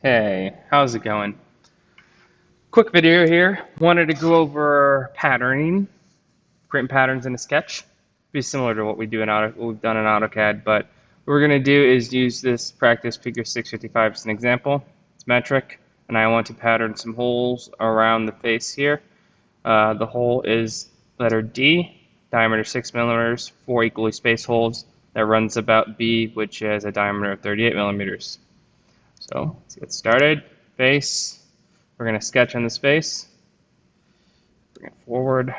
Hey, how's it going? Quick video here. Wanted to go over patterning, creating patterns in a sketch. Be similar to what what we've done in AutoCAD, but what we're gonna do is use this practice figure 655 as an example. It's metric, and I want to pattern some holes around the face here. The hole is letter D, diameter 6 millimeters, 4 equally spaced holes. That runs about B, which has a diameter of 38 millimeters. So let's get started. Face. We're going to sketch on this face. Bring it forward.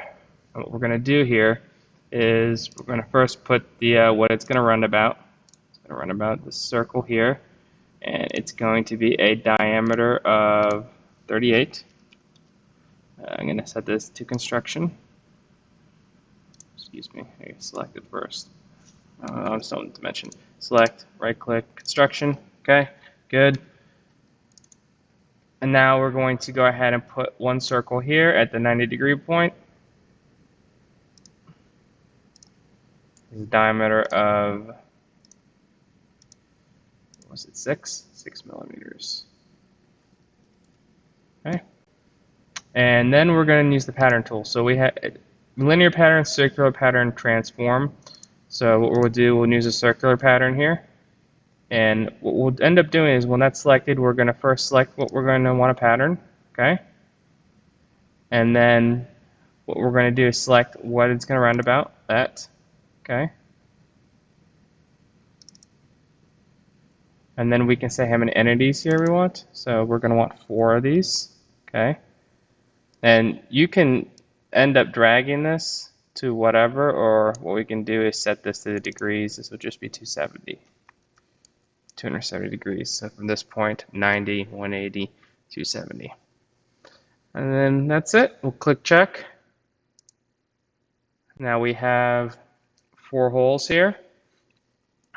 And what we're going to do here is we're going to first put the what it's going to run about. It's going to run about this circle here, and it's going to be a diameter of 38. I'm going to set this to construction. Excuse me. I select it first. Some dimension. Select, right-click, construction. Okay, good. And now we're going to go ahead and put one circle here at the 90-degree point. This is a diameter of, what was it, 6 millimeters. Okay. And then we're going to use the pattern tool. So we have linear pattern, circular pattern, transform. So what we'll do, we'll use a circular pattern here. And what we'll end up doing is when that's selected, we're going to first select what we're going to want to pattern, okay? And then what we're going to do is select what it's going to round about, that, okay? And then we can say how many entities here we want. So we're going to want 4 of these, okay? And you can end up dragging this to whatever, or what we can do is set this to the degrees. This will just be 270. 270 degrees. So from this point, 90, 180, 270. And then that's it. We'll click check. Now we have 4 holes here.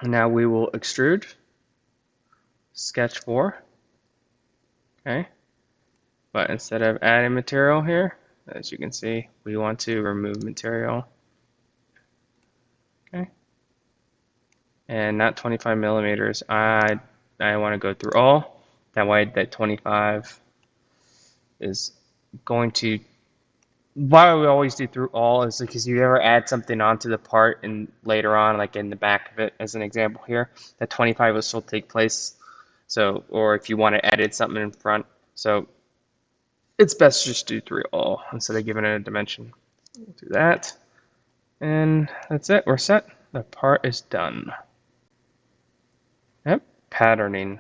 Now we will extrude. Sketch 4. Okay. But instead of adding material here, as you can see, we want to remove material. Okay. And not 25 millimeters. I want to go through all. That way, that 25 is going to. Why we always do through all is because you ever add something onto the part and later on, like in the back of it, as an example here, that 25 will still take place. So, or if you want to edit something in front, so it's best just do through all instead of giving it a dimension. We'll do that, and that's it. We're set. The part is done. Yep, patterning.